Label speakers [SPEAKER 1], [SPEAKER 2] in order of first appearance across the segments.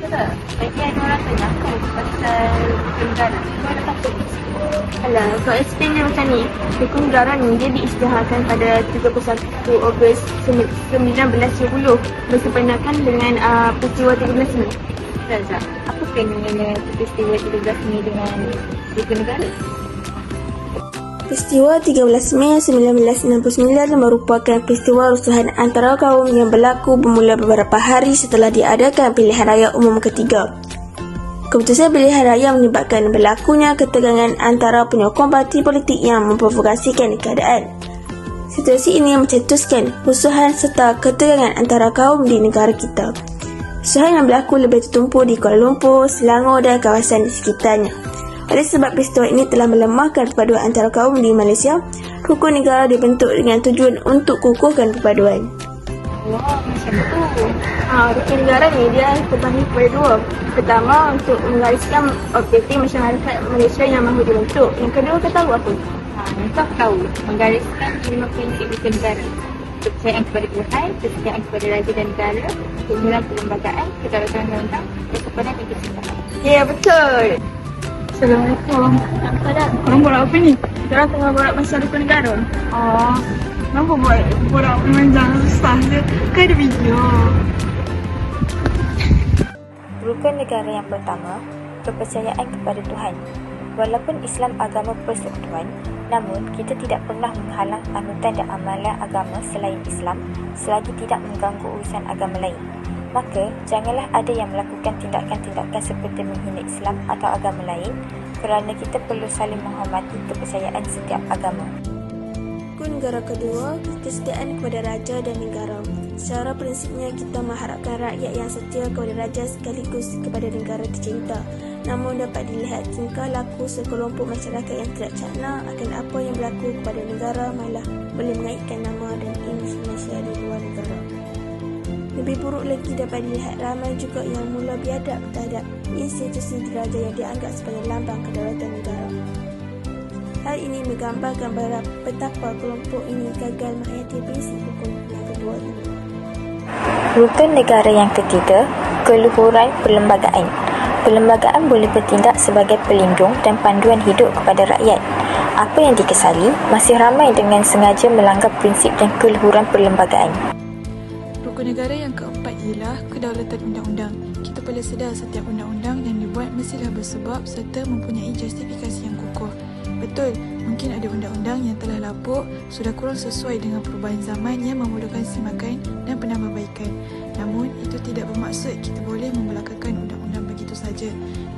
[SPEAKER 1] Tak, bagi ada orang tanya aku pasal hukum negara. Kau ada takut? Alah, kau explain dia macam ni. Hukum negara ni dia diisytiharkan pada 31 Ogos 1920 bersempena dengan peristiwa 13 Mei.
[SPEAKER 2] Razak, apa kaitannya peristiwa 13 Mei dengan hukum negara?
[SPEAKER 3] Peristiwa 13 Mei 1969 merupakan peristiwa rusuhan antara kaum yang berlaku bermula beberapa hari setelah diadakan pilihan raya umum ketiga. Keputusan pilihan raya menyebabkan berlakunya ketegangan antara penyokong parti politik yang memprovokasikan keadaan. Situasi ini mencetuskan rusuhan serta ketegangan antara kaum di negara kita. Rusuhan yang berlaku lebih tertumpu di Kuala Lumpur, Selangor dan kawasan di sekitarnya. Oleh sebab peristiwa ini telah melemahkan perpaduan antara kaum di Malaysia, rukun negara dibentuk dengan tujuan untuk kukuhkan perpaduan.
[SPEAKER 1] Wah, macam tu. Rukun negara ni dia terbahagi kepada dua. Pertama, untuk menggariskan objektif masyarakat Malaysia yang mahu dibentuk. Yang kedua, kau tahu apa?
[SPEAKER 2] Itu aku tahu, menggariskan 5 prinsip hukum negara. Kepercayaan kepada Tuhan, kesetiaan kepada raja dan negara, kebenaran perlembagaan, kedaulatan undang-undang, kesepadan dan kesetaraan.
[SPEAKER 1] Ya, betul.
[SPEAKER 2] Assalamualaikum.
[SPEAKER 1] Ada. Korang buat apa ni? Korang tengah buat pasal rukun negara.
[SPEAKER 2] Oh, kenapa buat memang susah je? Kan ada video.
[SPEAKER 4] Rukun negara yang pertama, kepercayaan kepada Tuhan. Walaupun Islam agama persekutuan, namun kita tidak pernah menghalang anutan dan amalan agama selain Islam selagi tidak mengganggu urusan agama lain. Maka, janganlah ada yang melakukan tindakan-tindakan seperti menghina Islam atau agama lain kerana kita perlu saling menghormati kepercayaan setiap agama.
[SPEAKER 3] Rukun negara kedua, kesetiaan kepada raja dan negara. Secara prinsipnya, kita mengharapkan rakyat yang setia kepada raja sekaligus kepada negara tercinta. Namun dapat dilihat tingkah laku sekelompok masyarakat yang tidak cakna akan apa yang berlaku kepada negara malah boleh mengaitkan nama dan imej Malaysia di luar negara. Lebih buruk lagi dapat dilihat ramai juga yang mula biadab terhadap institusi diraja yang dianggap sebagai lambang kedaulatan negara. Hal ini menggambarkan betapa kelompok ini gagal menghayati prinsip hukum yang kedua ini.
[SPEAKER 4] Rukun negara yang ketiga, keluhuran perlembagaan. Perlembagaan boleh bertindak sebagai pelindung dan panduan hidup kepada rakyat. Apa yang dikesali, masih ramai dengan sengaja melanggar prinsip dan keluhuran perlembagaan.
[SPEAKER 5] Rukun negara yang keempat ialah kedaulatan undang-undang. Kita perlu sedar setiap undang-undang yang dibuat mestilah bersebab serta mempunyai justifikasi yang kukuh. Betul, mungkin ada undang-undang yang telah lapuk, sudah kurang sesuai dengan perubahan zaman yang memerlukan semakan dan penambahbaikan. Namun, itu tidak bermaksud kita boleh membelakangkan undang-undang begitu saja.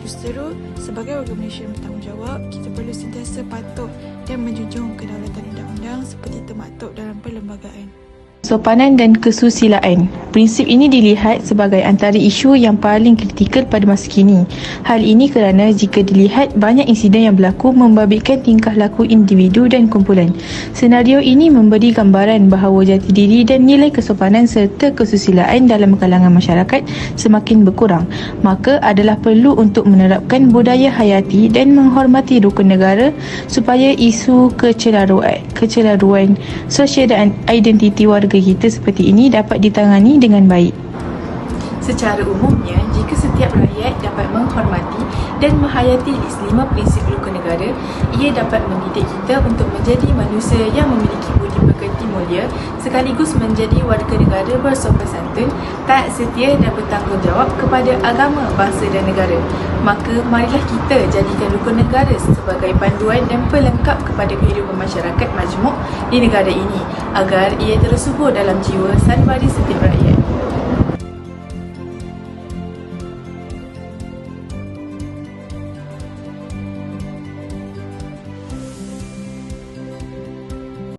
[SPEAKER 5] Justru, sebagai warga Malaysia yang bertanggungjawab, kita perlu sentiasa patuh dan menjunjung kedaulatan undang-undang seperti termaktub dalam perlembagaan.
[SPEAKER 6] Kesopanan dan kesusilaan. Prinsip ini dilihat sebagai antara isu yang paling kritikal pada masa kini. Hal ini kerana jika dilihat banyak insiden yang berlaku membabitkan tingkah laku individu dan kumpulan. Senario ini memberi gambaran bahawa jati diri dan nilai kesopanan serta kesusilaan dalam kalangan masyarakat semakin berkurang. Maka adalah perlu untuk menerapkan budaya hayati dan menghormati rukun negara supaya isu kecelaruan sosial dan identiti warga kita seperti ini dapat ditangani dengan baik.
[SPEAKER 7] Secara umumnya, jika setiap rakyat dapat menghormati dan menghayati 5 prinsip rukun negara, ia dapat mendidik kita untuk menjadi manusia yang memiliki budi pekerti mulia sekaligus menjadi warga negara bersopan santun, taat setia dan bertanggungjawab kepada agama, bangsa dan negara. Maka marilah kita jadikan rukun negara sebagai panduan dan pelengkap kepada kehidupan masyarakat majmuk di negara ini agar ia terus subur dalam jiwa sanubari setiap rakyat.